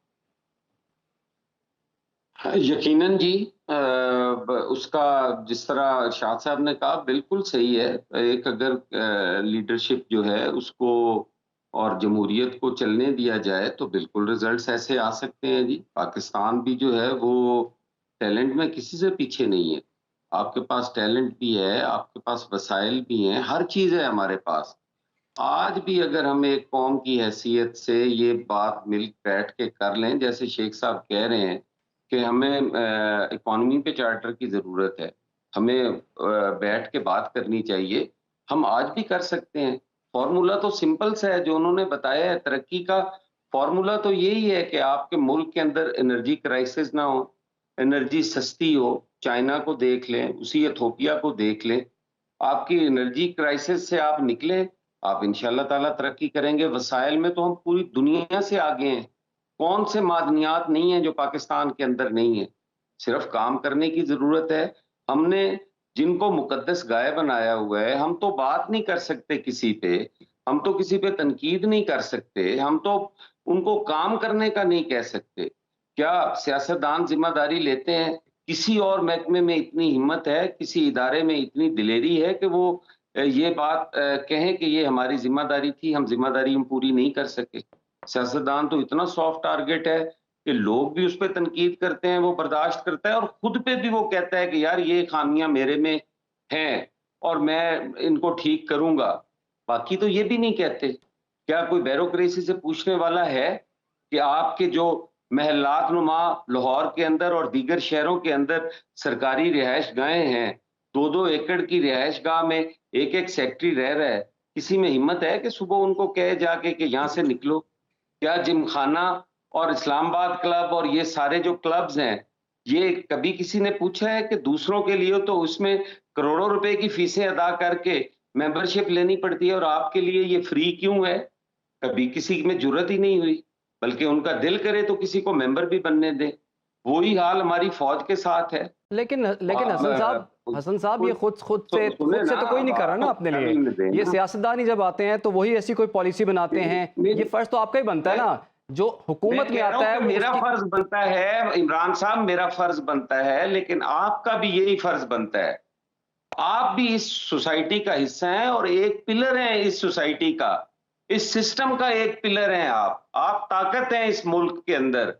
Speaker 7: यकीनन जी, उसका जिस तरह शाह साहब ने कहा बिल्कुल सही है। एक अगर लीडरशिप जो है उसको और जमहूरियत को चलने दिया जाए तो बिल्कुल रिजल्ट्स ऐसे आ सकते हैं जी। पाकिस्तान भी जो है वो टैलेंट में किसी से पीछे नहीं है। आपके पास टैलेंट भी है, आपके पास वसाइल भी हैं, हर चीज़ है हमारे पास। आज भी अगर हम एक कौम की हैसियत से ये बात मिल बैठ के कर लें, जैसे शेख साहब कह रहे हैं कि हमें इकोनॉमी पे चार्टर की ज़रूरत है, हमें बैठ के बात करनी चाहिए, हम आज भी कर सकते हैं। फॉर्मूला तो सिंपल सा है जो उन्होंने बताया है। तरक्की का फॉर्मूला तो यही है कि आपके मुल्क के अंदर एनर्जी क्राइसिस ना हो, एनर्जी सस्ती हो। चाइना को देख लें, उसी इथोपिया को देख लें। आपकी एनर्जी क्राइसिस से आप निकलें, आप इंशाल्लाह ताला तरक्की करेंगे। वसाइल में तो हम पूरी दुनिया से आगे हैं। कौन से मादनियात नहीं है जो पाकिस्तान के अंदर नहीं है? सिर्फ काम करने की जरूरत है। हमने जिनको मुकद्दस गाय बनाया हुआ है, हम तो बात नहीं कर सकते किसी पे, हम तो किसी पे तनकीद नहीं कर सकते, हम तो उनको काम करने का नहीं कह सकते। क्या सियासतदान जिम्मेदारी लेते हैं کسی اور محکمے میں اتنی ہمت ہے, کسی ادارے میں اتنی دلیری ہے کہ وہ یہ بات کہیں کہ یہ ہماری ذمہ داری تھی, ہم ذمہ داری ہم پوری نہیں کر سکے. سیاستدان تو اتنا سافٹ ٹارگٹ ہے کہ لوگ بھی اس پہ تنقید کرتے ہیں, وہ برداشت کرتا ہے, اور خود پہ بھی وہ کہتا ہے کہ یار یہ خامیاں میرے میں ہیں اور میں ان کو ٹھیک کروں گا. باقی تو یہ بھی نہیں کہتے. کیا کوئی بیوروکریسی سے پوچھنے والا ہے کہ آپ کے جو محلات نما لاہور کے اندر اور دیگر شہروں کے اندر سرکاری رہائش گاہیں ہیں, 2-2 ایکڑ کی رہائش گاہ میں ایک سیکٹری رہ رہا ہے, کسی میں ہمت ہے کہ صبح ان کو کہے جا کے کہ یہاں سے نکلو؟ کیا جم خانہ اور اسلام آباد کلب اور یہ سارے جو کلبز ہیں, یہ کبھی کسی نے پوچھا ہے کہ دوسروں کے لیے تو اس میں کروڑوں روپے کی فیسیں ادا کر کے ممبرشپ لینی پڑتی ہے اور آپ کے لیے یہ فری کیوں ہے؟ کبھی کسی میں جرت ہی نہیں ہوئی, بلکہ ان کا دل کرے تو کسی کو ممبر بھی بننے دیں. وہی حال ہماری فوج کے ساتھ ہے.
Speaker 3: لیکن حسن صاحب یہ خود سے تو کوئی نہیں کر رہا نا اپنے لیے. یہ سیاستدان ہی جب آتے ہیں تو وہی ایسی کوئی پالیسی بناتے ہیں, یہ فرض تو آپ کا ہی بنتا ہے نا. جو حکومت میں آتا ہے
Speaker 7: میرا فرض بنتا ہے عمران صاحب, میرا فرض بنتا ہے, لیکن آپ کا بھی یہی فرض بنتا ہے. آپ بھی اس سوسائٹی کا حصہ ہیں اور ایک پلر ہیں اس سوسائٹی کا, اس سسٹم کا ایک پلر ہیں آپ طاقت ہیں اس ملک کے اندر.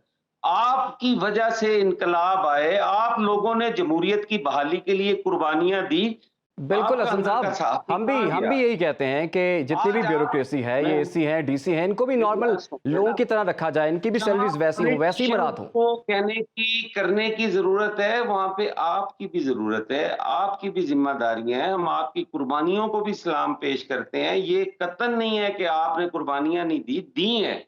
Speaker 7: آپ کی وجہ سے انقلاب آئے, آپ لوگوں نے جمہوریت کی بحالی کے لیے قربانیاں دی.
Speaker 3: بالکل حسن صاحب, ہم بھی یہی کہتے ہیں کہ جتنی بھی بیوروکریسی ہے, یہ اے سی ہے, ڈی سی ہے, ان کو بھی نارمل لوگوں کی طرح رکھا جائے, ان کی بھی سیلریز ویسی ہوں, ویسی مراد ہوں.
Speaker 7: کو کہنے کی کرنے کی ضرورت ہے, وہاں پہ آپ کی بھی ضرورت ہے, آپ کی بھی ذمہ داریاں ہیں. ہم آپ کی قربانیوں کو بھی سلام پیش کرتے ہیں. یہ قطعاً نہیں ہے کہ آپ نے قربانیاں نہیں دی ہیں,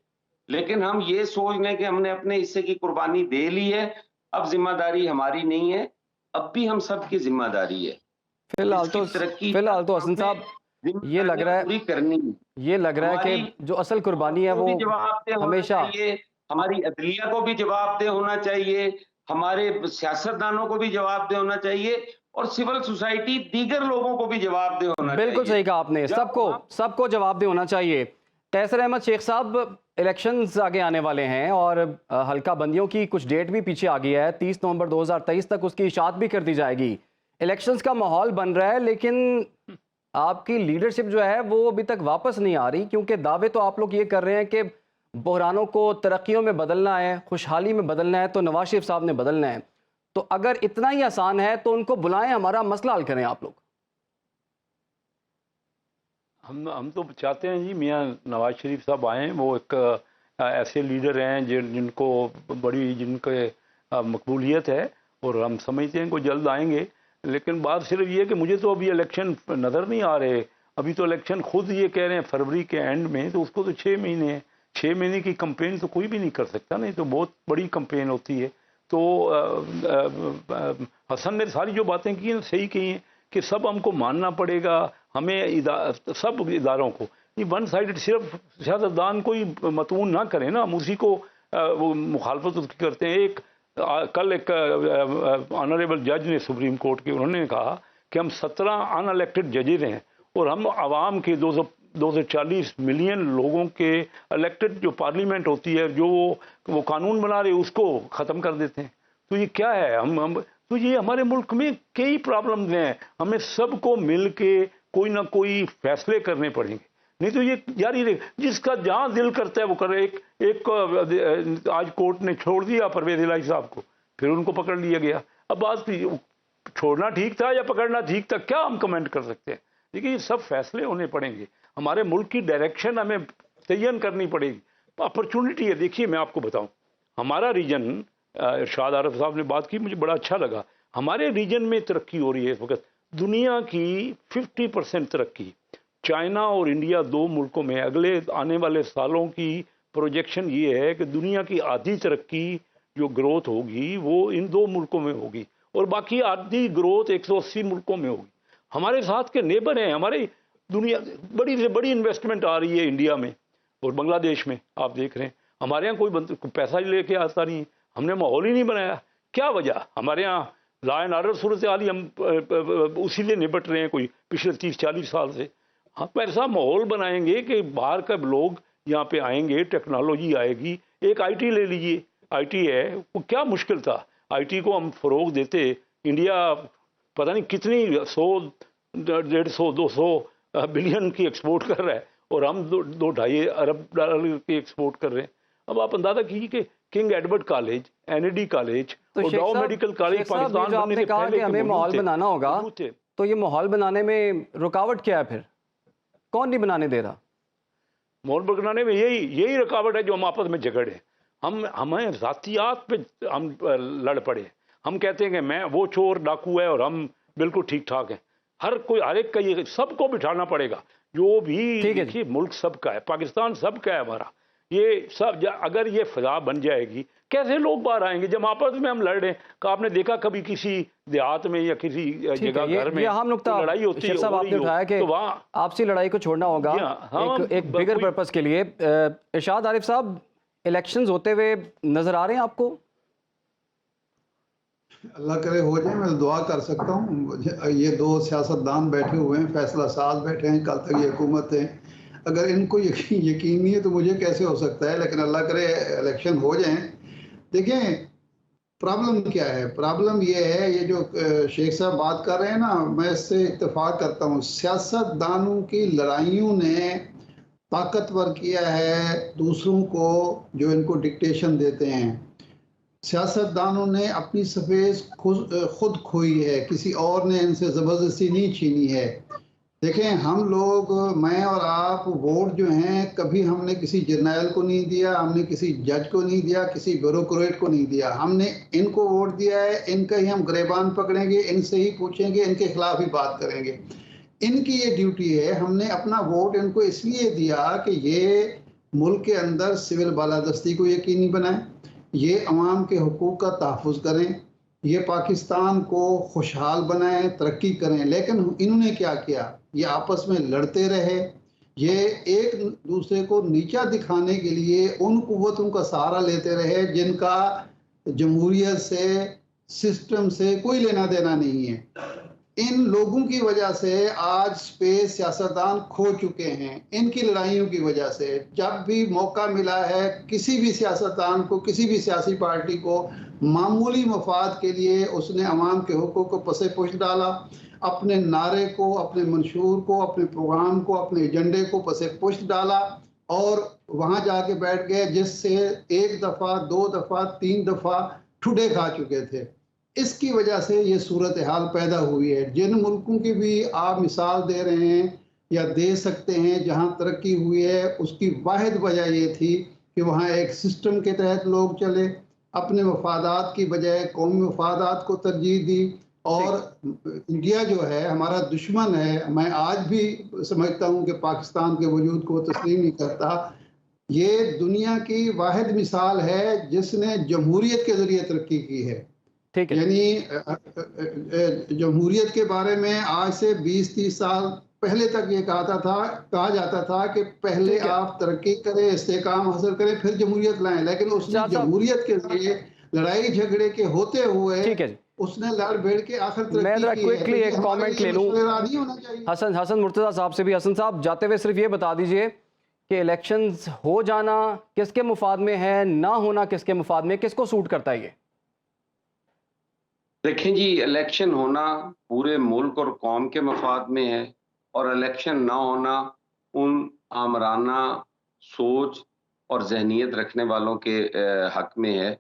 Speaker 7: لیکن ہم یہ سوچ لیں کہ ہم نے اپنے حصے کی قربانی دے لی ہے, اب ذمہ داری ہماری نہیں ہے. اب بھی ہم سب کی ذمہ داری ہے.
Speaker 3: فی الحال تو حسن صاحب یہ لگ رہا ہے کہ جو اصل قربانی ہے وہ ہمیشہ
Speaker 7: ہماری عدلیہ کو بھی جواب دہ ہونا چاہیے, ہمارے سیاستدانوں کو بھی جواب دہ ہونا چاہیے, اور سول سوسائٹی دیگر لوگوں کو بھی جواب دہ ہونا چاہیے.
Speaker 3: بالکل صحیح کہا آپ نے, سب کو جواب دہ ہونا چاہیے. قیصر احمد شیخ صاحب, الیکشنز آگے آنے والے ہیں اور حلقہ بندیوں کی کچھ ڈیٹ بھی پیچھے آ گئی ہے, 30 نومبر 2023 تک اس کی اشاعت بھی کر دی جائے گی. الیکشنز کا ماحول بن رہا ہے, لیکن آپ کی لیڈرشپ جو ہے وہ ابھی تک واپس نہیں آ رہی, کیونکہ دعوے تو آپ لوگ یہ کر رہے ہیں کہ بحرانوں کو ترقیوں میں بدلنا ہے, خوشحالی میں بدلنا ہے, تو نواز شریف صاحب نے بدلنا ہے. تو اگر اتنا ہی آسان ہے تو ان کو بلائیں, ہمارا مسئلہ حل کریں آپ لوگ.
Speaker 4: ہم تو چاہتے ہیں جی میاں نواز شریف صاحب آئیں. وہ ایک ایسے لیڈر ہیں جن کو جن کے مقبولیت ہے, اور ہم سمجھتے ہیں کہ جلد آئیں گے. لیکن بات صرف یہ ہے کہ مجھے تو ابھی الیکشن نظر نہیں آ رہے. ابھی تو الیکشن خود یہ کہہ رہے ہیں فروری کے اینڈ میں, تو اس کو تو 6 مہینے ہیں. 6 مہینے کی کمپین تو کوئی بھی نہیں کر سکتا, نہیں تو بہت بڑی کمپین ہوتی ہے. تو حسن نے ساری جو باتیں کی ہیں صحیح کی ہیں کہ سب ہم کو ماننا پڑے گا, ہمیں سب اداروں کو. یہ ون سائیڈڈ صرف سیاستدان کو ہی متون نہ کریں نا, ہم اسی کو وہ مخالفت کرتے ہیں. کل ایک آنریبل جج نے سپریم کورٹ کے, انہوں نے کہا کہ ہم 17 ان الیکٹڈ ججز ہیں, اور ہم عوام کے 240 ملین لوگوں کے الیکٹڈ جو پارلیمنٹ ہوتی ہے, جو وہ قانون بنا رہے اس کو ختم کر دیتے ہیں. تو یہ کیا ہے؟ تو یہ ہمارے ملک میں کئی پرابلمز ہیں. ہمیں سب کو مل کے کوئی نہ کوئی فیصلے کرنے پڑیں گے, نہیں تو یہ جاری رہے. جس کا جہاں دل کرتا ہے وہ کرے. ایک آج کورٹ نے چھوڑ دیا پرویز الہی صاحب کو, پھر ان کو پکڑ لیا گیا. اب بات چھوڑنا ٹھیک تھا یا پکڑنا ٹھیک تھا, کیا ہم کمنٹ کر سکتے ہیں؟ دیکھیے یہ سب فیصلے ہونے پڑیں گے. ہمارے ملک کی ڈائریکشن ہمیں تعین کرنی پڑے گی. اپرچونٹی ہے. دیکھیے میں آپ کو بتاؤں, ہمارا ریجن, ارشاد عارف صاحب نے بات کی, مجھے بڑا اچھا لگا. ہمارے ریجن میں ترقی ہو رہی ہے اس وقت. دنیا کی 50% ترقی چائنا اور انڈیا 2 ملکوں میں. اگلے آنے والے سالوں کی پروجیکشن یہ ہے کہ دنیا کی آدھی ترقی جو گروتھ ہوگی وہ ان 2 ملکوں میں ہوگی, اور باقی آدھی گروتھ 180 ملکوں میں ہوگی. ہمارے ساتھ کے نیبر ہیں. ہمارے دنیا بڑی سے بڑی انویسٹمنٹ آ رہی ہے انڈیا میں اور بنگلہ دیش میں. آپ دیکھ رہے ہیں ہمارے یہاں کوئی پیسہ لے کے آتا نہیں. ہم نے ماحول ہی نہیں بنایا. کیا وجہ؟ ہمارے یہاں لا اینڈ آرڈر صورتحال ہی ہم اسی لیے نپٹ رہے ہیں کوئی پچھلے 30-40 سال سے. ہم ایسا ماحول بنائیں گے کہ باہر کا لوگ یہاں پہ آئیں گے, ٹیکنالوجی آئے گی. ایک آئی ٹی لے لیجیے, آئی ٹی ہے, وہ کیا مشکل تھا. आईटी को हम फरोग देते, इंडिया पता नहीं कितनी 100, 150, 200 बिलियन की एक्सपोर्ट कर रहा है और हम 2-2.5 अरब डॉलर की एक्सपोर्ट कर रहे हैं। अब आप अंदाजा कीजिए कि king Edward college, NAD college और डाउ मेडिकल कॉलेज पाकिस्तान
Speaker 3: जो
Speaker 4: बनने
Speaker 3: आपने
Speaker 4: से
Speaker 3: कहा
Speaker 4: पहले
Speaker 3: कि हमें माहौल बनाना होगा, तो ये माहौल बनाने में रुकावट क्या है फिर? कौन नहीं बनाने दे रहा?
Speaker 4: माहौल बनाने में यही रुकावट है जो हम आपस में झगड़े। हमें जातियात पे हम लड़ पड़े। हम कहते हैं कि मैं वो चोर डाकू है और हम बिल्कुल ठीक ठाक हैं। हर एक का ये सबको बिठाना पड़ेगा। जो भी देखिए, मुल्क सबका है, पाकिस्तान सबका है हमारा। ये सब अगर ये फिजा बन जाएगी, कैसे लोग बाहर आएंगे जब आपस में हम लड़ रहे हैं? आपने देखा कभी किसी देहात में या किसी जगह घर में
Speaker 3: अहम नुकता
Speaker 4: लड़ाई होती है,
Speaker 3: साहब आपने उठाया कि
Speaker 4: तो वहाँ
Speaker 3: आपसी लड़ाई को छोड़ना होगा एक बिगर पर्पस के लिए। इरशाद आरिफ साहब, इलेक्शंस होते हुए नजर आ रहे हैं आपको?
Speaker 5: अल्लाह करे हो जाए, मैं दुआ कर सकता हूँ। ये 2 सियासतदान बैठे हुए हैं, फैसला साज बैठे हैं, कल तक ये हुकूमत है। अगर इनको यकीन नहीं है तो मुझे कैसे हो सकता है? लेकिन अल्लाह करे इलेक्शन हो जाएं। देखें प्रॉब्लम क्या है। प्रॉब्लम ये है, ये जो शेख साहब बात कर रहे हैं ना, मैं इससे इत्तेफाक करता हूँ। सियासतदानों की लड़ाइयों ने ताकतवर किया है दूसरों को जो इनको डिक्टेशन देते हैं। सियासतदानों ने अपनी सफेद खुद खोई है, किसी और ने इनसे ज़बरदस्ती नहीं छीनी है। देखें हम लोग, मैं और आप, वोट जो हैं कभी हमने किसी जर्नैल को नहीं दिया, हमने किसी जज को नहीं दिया, किसी ब्यूरोक्रेट को नहीं दिया। हमने इनको वोट दिया है, इनका ही हम गिरबान पकड़ेंगे, इनसे ही पूछेंगे, इनके खिलाफ ही बात करेंगे। इनकी ये ड्यूटी है। हमने अपना वोट इनको इसलिए दिया कि ये मुल्क के अंदर सिविल बालादस्ती को यकीनी बनाएं, ये अवाम के हुकूक का तहफ़्फ़ुज़ करें, ये पाकिस्तान को खुशहाल बनाएं, तरक्की करें। लेकिन इन्होंने क्या किया? ये आपस में लड़ते रहे। ये एक दूसरे को नीचा दिखाने के लिए उन कुव्वतों का सहारा लेते रहे जिनका जमहूरियत से, सिस्टम से कोई लेना देना नहीं है। इन लोगों की वजह से आज स्पेस सियासतदान खो चुके हैं, इनकी लड़ाइयों की वजह से। जब भी मौका मिला है किसी भी सियासतदान को, किसी भी सियासी पार्टी को, मामूली मफाद के लिए उसने अवाम के हुकूक को पसे पुश डाला, अपने नारे को, अपने मंशूर को, अपने प्रोग्राम को, अपने एजेंडे को पसे पुश डाला और वहाँ जाके बैठ गए, जिससे 1 दफ़ा 2 दफ़ा 3 दफ़ा ठुडे खा चुके थे। इसकी वजह से ये सूरत हाल पैदा हुई है। जिन मुल्कों की भी आप मिसाल दे रहे हैं या दे सकते हैं जहां तरक्की हुई है, उसकी वाहिद वजह ये थी कि वहां एक सिस्टम के तहत लोग चले, अपने मफादात की बजाय कौमी मफादात को तरजीह दी। और इंडिया जो है हमारा दुश्मन है। मैं आज भी समझता हूँ कि पाकिस्तान के वजूद को तस्लीम नहीं करता। ये दुनिया की वाहिद मिसाल है जिसने जमहूरियत के ज़रिए तरक्की की है। यानी जमहूरियत के बारे में आज से 20-30 साल पहले तक ये कहा जाता था कि पहले आप तरक्की करें, इस्तेकाम हासिल करें, फिर जमहूरियत लाएं। लेकिन उसने जमहूरियत के लिए लड़ाई झगड़े के होते हुए उसने लड़ भिड़ के आखिर तरक्की की है।
Speaker 3: क्विकली एक कमेंट ले लूं हसन मुर्तज़ा साहब से भी। हसन साहब, जाते हुए सिर्फ ये बता दीजिए कि इलेक्शंस हो जाना किसके मुफाद में है, ना होना किसके मुफाद में, किसको सूट करता है ये?
Speaker 7: देखें जी, इलेक्शन होना पूरे मुल्क और कौम के मफाद में है और इलेक्शन ना होना उन आमराना सोच और जहनीत रखने वालों के हक में है।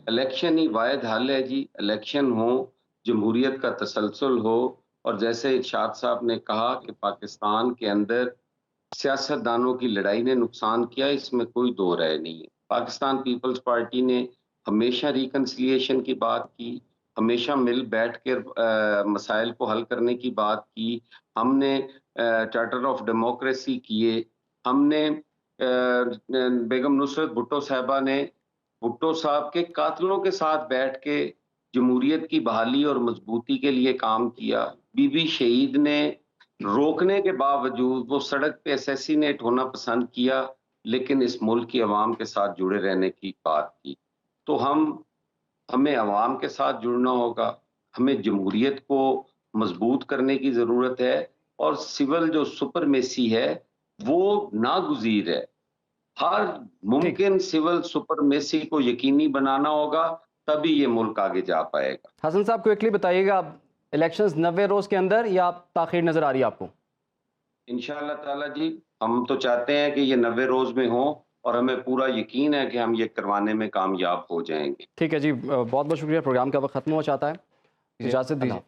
Speaker 7: इलेक्शन ही वाहिद हल है जी। इलेक्शन हो, जमहूरियत का तसलसल हो, और जैसे इरशाद साहब ने कहा कि पाकिस्तान के अंदर सियासतदानों की लड़ाई ने नुकसान किया, इसमें कोई दो राय नहीं है। पाकिस्तान पीपल्स पार्टी ने हमेशा रिकन्सिलिएशन की बात की, हमेशा मिल बैठ कर मसाइल को हल करने की बात की। हमने चार्टर ऑफ डेमोक्रेसी किए, हमने बेगम नुसरत भुट्टो साहबा ने भुट्टो साहब के कातलों के साथ बैठ के जमहूरियत की बहाली और मजबूती के लिए काम किया। बीबी शहीद ने रोकने के बावजूद वो सड़क पे असैसिनेट होना पसंद किया, लेकिन इस मुल्क की आवाम के साथ जुड़े रहने की बात की। तो हमें आवाम के साथ जुड़ना होगा, हमें जमहूरियत को मजबूत करने की ज़रूरत है, और सिविल जो सुपरमेसी है वो नागुज़ीर है। हर मुमकिन सिविल सुपरमेसी को यकीनी बनाना होगा तभी ये मुल्क आगे जा पाएगा।
Speaker 3: हसन साहब क्विकली बताइएगा, इलेक्शंस 90 रोज़ के अंदर या ताख़ीर नज़र आ रही है आपको?
Speaker 7: इंशाअल्लाह ताला जी, हम तो चाहते हैं कि ये 90 रोज़ में हो और हमें पूरा यकीन है कि हम ये करवाने में कामयाब हो जाएंगे।
Speaker 3: ठीक है जी, बहुत बहुत शुक्रिया। प्रोग्राम का वक्त ख़त्म हो जाता है, इजाज़त दीजिए।